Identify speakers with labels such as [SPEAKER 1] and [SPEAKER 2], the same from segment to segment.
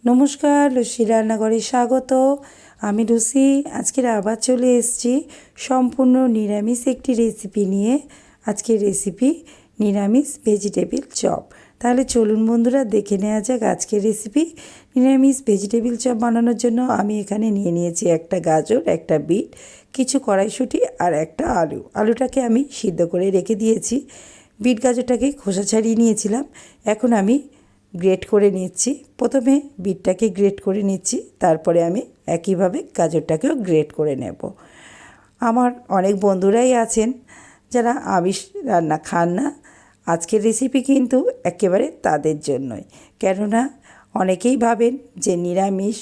[SPEAKER 1] নমস্কার, লুসি রান্নাঘরে স্বাগত। আমি লুসি। আজকের আবার চলে এসেছি সম্পূর্ণ নিরামিষ একটি রেসিপি নিয়ে। আজকের রেসিপি নিরামিষ ভেজিটেবিল চপ। তাহলে চলুন বন্ধুরা, দেখে নেওয়া যাক আজকের রেসিপি। নিরামিষ ভেজিটেবিল চপ বানানোর জন্য আমি এখানে নিয়ে নিয়েছি একটা গাজর, একটা বিট, কিছু কড়াইশুঁটি আর একটা আলু। আলুটাকে আমি সিদ্ধ করে রেখে দিয়েছি। বিট গাজরটাকে খোসা ছাড়িয়ে নিয়েছিলাম। এখন আমি গ্রেট করে নিচ্ছি। প্রথমে বিটটাকে গ্রেট করে নিচ্ছি, তারপরে আমি একইভাবে গাজরটাকেও গ্রেট করে নেব। আমার অনেক বন্ধুরাই আছেন যারা আমিষ রান্না খান না। আজকের রেসিপি কিন্তু একেবারে তাদের জন্যই। কেননা অনেকেই ভাবেন যে নিরামিষ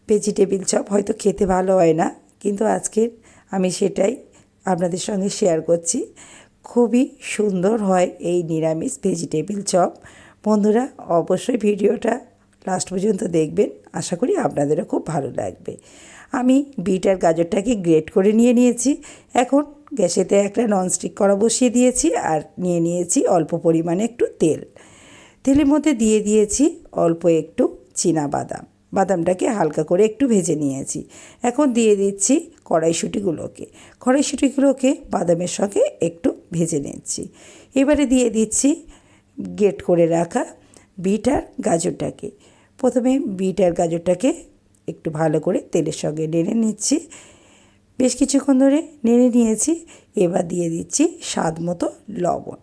[SPEAKER 1] ভেজিটেবিল চপ হয়তো খেতে ভালো হয় না, কিন্তু আজকের আমি সেটাই আপনাদের সঙ্গে শেয়ার করছি। খুবই সুন্দর হয় এই নিরামিষ ভেজিটেবিল চপ। বন্ধুরা, অবশ্যই ভিডিওটা লাস্ট পর্যন্ত দেখবেন, আশা করি আপনাদেরও খুব ভালো লাগবে। আমি বিট আর গাজরটাকে গ্রেট করে নিয়েছি। এখন গ্যাসেতে একটা ননস্টিক কড়া বসিয়ে দিয়েছি আর নিয়ে নিয়েছি অল্প পরিমাণে একটু তেল। তেলের মধ্যে দিয়ে দিয়েছি অল্প একটু বাদাম। বাদামটাকে হালকা করে একটু ভেজে নিয়েছি। এখন দিয়ে দিচ্ছি কড়াইশুঁটিগুলোকে বাদামের সঙ্গে একটু ভেজে নিচ্ছি। এবারে দিয়ে দিচ্ছি গ্রেট করে রাখা বিট আর গাজরটাকে। প্রথমে বিট আর গাজরটাকে একটু ভালো করে তেলের সঙ্গে নেড়ে নিচ্ছি। বেশ কিছুক্ষণ ধরে নেড়ে নিয়েছি। এবার দিয়ে দিচ্ছি স্বাদ মতো লবণ।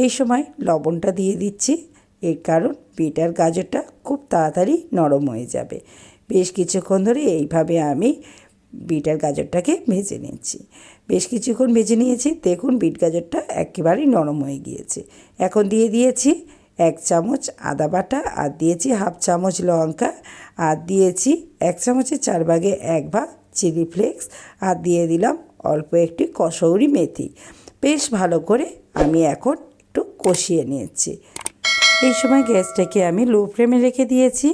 [SPEAKER 1] এই সময় লবণটা দিয়ে দিচ্ছি, এর কারণ বিট আর গাজরটা খুব তাড়াতাড়ি নরম হয়ে যাবে। বেশ কিছুক্ষণ ধরে এইভাবে আমি বিট আর গাজরটাকে ভেজে নিচ্ছি। বেশ কিছুক্ষণ ভেজে নিয়েছি। দেখুন বিট গাজরটা একেবারেই নরম হয়ে গিয়েছে। এখন দিয়ে দিয়েছি 1 চামচ আদা বাটা, আর দিয়েছি হাফ চামচ লঙ্কা, আর দিয়েছি 1 চামচের 4 ভাগে 1 ভাগ চিলি ফ্লেক্স, আর দিয়ে দিলাম অল্প একটি কসৌরি মেথি। বেশ ভালো করে আমি এখন একটু কষিয়ে নিয়েছি। এই সময় গ্যাসটাকে আমি লো ফ্লেমে রেখে দিয়েছি।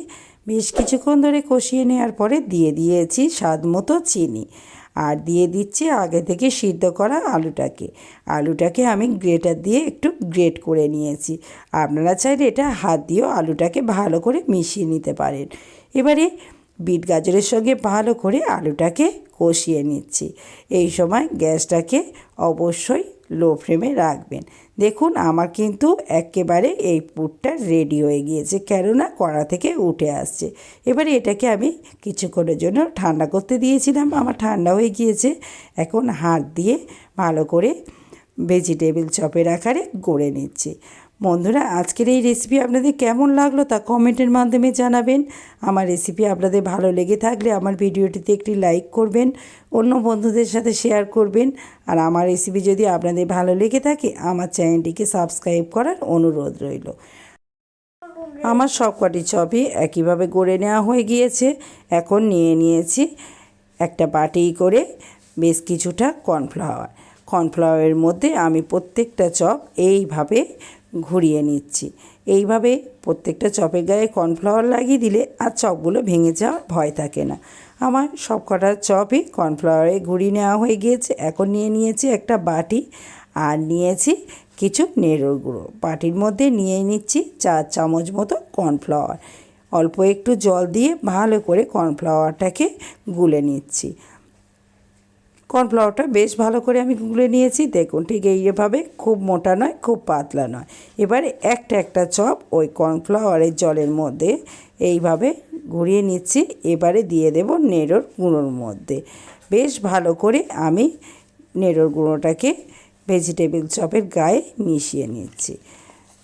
[SPEAKER 1] বেশ কিছুক্ষণ ধরে কষিয়ে নেওয়ার পরে দিয়ে দিয়েছি স্বাদ মতো চিনি, আর দিয়ে দিচ্ছি আগে থেকে সিদ্ধ করা আলুটাকে আমি গ্রেটার দিয়ে একটু গ্রেট করে নিয়েছি। আপনারা চাইলে এটা হাত দিয়েও আলুটাকে ভালো করে মিশিয়ে নিতে পারেন। এবারে বিট গাজরের সঙ্গে ভালো করে আলুটাকে কষিয়ে নিচ্ছি। এই সময় গ্যাসটাকে অবশ্যই লো ফ্লেমে রাখবেন। দেখুন আমার কিন্তু একেবারে এই পুরটা রেডি হয়ে গিয়েছে, কেননা কড়া থেকে উঠে আসছে। এবারে এটাকে আমি কিছুক্ষণের জন্য ঠান্ডা করতে দিয়েছিলাম, আমার ঠান্ডা হয়ে গিয়েছে। এখন হাত দিয়ে ভালো করে ভেজিটেবিল চপের আকারে গড়ে নিচ্ছি। বন্ধুরা, আজকের এই রেসিপি আপনাদের কেমন লাগলো তা কমেন্টের মাধ্যমে জানাবেন। আমার রেসিপি আপনাদের ভালো লেগে থাকলে আমার ভিডিওটিতে একটি লাইক করবেন, অন্য বন্ধুদের সাথে শেয়ার করবেন। আর আমার রেসিপি যদি আপনাদের ভালো লেগে থাকে, আমার চ্যানেলটিকে সাবস্ক্রাইব করার অনুরোধ রইল। আমার সবকটি চপই একইভাবে গড়ে নেওয়া হয়ে গিয়েছে। এখন নিয়ে নিয়েছি একটা বাটি করে বেশ কিছুটা কর্নফ্লাওয়ারের মধ্যে আমি প্রত্যেকটা চপ এইভাবে ঘুরিয়ে নিচ্ছি। এইভাবে প্রত্যেকটা চপের গায়ে কর্নফ্লাওয়ার লাগিয়ে দিলে আর চপগুলো ভেঙে যাওয়ার ভয় থাকে না। আমার সব কটা চপই কর্নফ্লাওয়ারে ঘুরিয়ে নেওয়া হয়ে গিয়েছে। এখন নিয়ে নিয়েছি একটা বাটি, আর নিয়েছি কিছু নেড়োর গুঁড়ো। বাটির মধ্যে নিয়ে নিচ্ছি 4 চামচ মতো কর্নফ্লাওয়ার। অল্প একটু জল দিয়ে ভালো করে কর্নফ্লাওয়ারটাকে গুলে নিচ্ছি। কর্নফ্লাওয়ারটা বেশ ভালো করে আমি গুলে নিয়েছি। দেখুন ঠিক এইভাবে, খুব মোটা নয়, খুব পাতলা নয়। এবারে একটা চপ ওই কর্নফ্লাওয়ারের জলের মধ্যে এইভাবে ঘুরিয়ে নিচ্ছি। এবারে দিয়ে দেব নেড়োর গুঁড়োর মধ্যে। বেশ ভালো করে আমি নেড়োর গুঁড়োটাকে ভেজিটেবিল চপের গায়ে মিশিয়ে নিচ্ছি।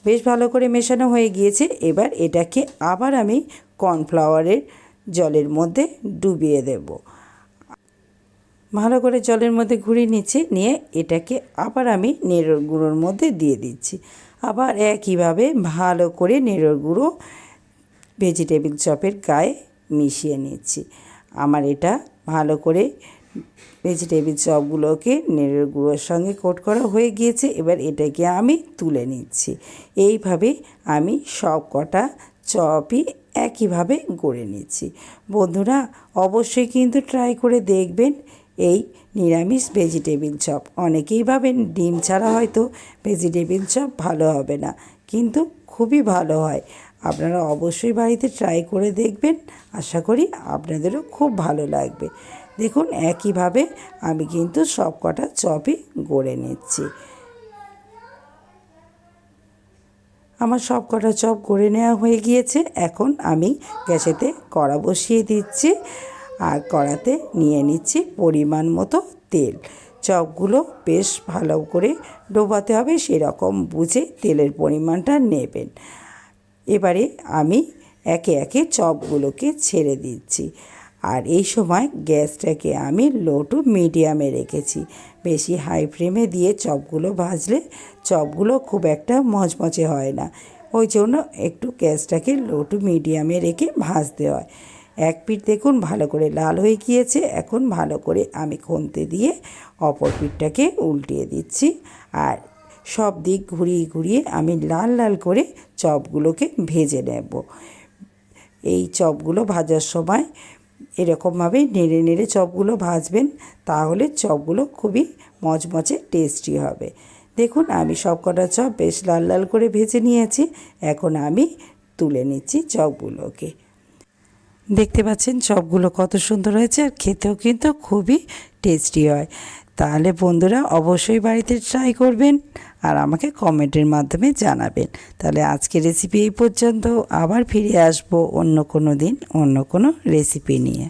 [SPEAKER 1] বেশ ভালো করে মেশানো হয়ে গিয়েছে। এবার এটাকে আবার আমি কর্নফ্লাওয়ারের জলের মধ্যে ডুবিয়ে দেব। ভালো করে জলের মধ্যে ঘুরিয়ে নিচ্ছি, নিয়ে এটাকে আবার আমি নেড়োর গুঁড়োর মধ্যে দিয়ে দিচ্ছি। আবার একইভাবে ভালো করে নেড়োর গুঁড়ো ভেজিটেবিল চপের গায়ে মিশিয়ে নিচ্ছি। আমার এটা ভালো করে ভেজিটেবিল চপগুলোকে নেড়োর গুঁড়োর সঙ্গে কোট করা হয়ে গিয়েছে। এবার এটাকে আমি তুলে নিচ্ছি। এইভাবে আমি সব কটা চপই একইভাবে গড়ে নিচ্ছি। বন্ধুরা, অবশ্যই কিন্তু ট্রাই করে দেখবেন এই নিরামিষ ভেজিটেবিল চপ। অনেকেই ভাবেন ডিম ছাড়া হয়তো ভেজিটেবিল চপ ভালো হবে না, কিন্তু খুবই ভালো হয়। আপনারা অবশ্যই বাড়িতে ট্রাই করে দেখবেন, আশা করি আপনাদেরও খুব ভালো লাগবে। দেখুন একইভাবে আমি কিন্তু সব কটা চপই গড়ে নিচ্ছি। আমার সব কটা চপ গড়ে নেওয়া হয়ে গিয়েছে। এখন আমি গ্যাসেতে কড়া বসিয়ে দিচ্ছি আর কড়াতে নিয়ে নিচ্ছি পরিমাণ মতো তেল। চপগুলো বেশ ভালো করে ডোবাতে হবে, সেরকম বুঝে তেলের পরিমাণটা নেবেন। এবারে আমি একে একে চপগুলোকে ছেড়ে দিচ্ছি। আর এই সময় গ্যাসটাকে আমি লো টু মিডিয়ামে রেখেছি। বেশি হাই ফ্লেমে দিয়ে চপগুলো ভাজলে চপগুলো খুব একটা মচমচে হয় না, ওই জন্য একটু গ্যাসটাকে লো টু মিডিয়ামে রেখে ভাজতে হয়। এক পিঠ দেখুন ভালো করে লাল হয়ে গিয়েছে। এখন ভালো করে আমি খুন্তি দিয়ে অপর পিঠটাকে উল্টিয়ে দিচ্ছি আর সব দিক ঘুরিয়ে ঘুরিয়ে আমি লাল লাল করে চপগুলোকে ভেজে নেব। এই চপগুলো ভাজার সময় এরকমভাবে নেড়ে নেড়ে চপগুলো ভাজবেন, তাহলে চপগুলো খুবই মচমচে টেস্টি হবে। দেখুন আমি সব কটা চপ বেশ লাল লাল করে ভেজে নিয়েছি। এখন আমি তুলে নিচ্ছি চপগুলোকে। দেখতে পাচ্ছেন চপগুলো কত সুন্দর হয়েছে আর খেতেও কিন্তু খুবই টেস্টি হয়। তাহলে বন্ধুরা অবশ্যই বাড়িতে ট্রাই করবেন আর আমাকে কমেন্টের মাধ্যমে জানাবেন। তাহলে আজকের রেসিপি এই পর্যন্ত, আবার ফিরে আসবো অন্য কোনো দিন অন্য কোনো রেসিপি নিয়ে।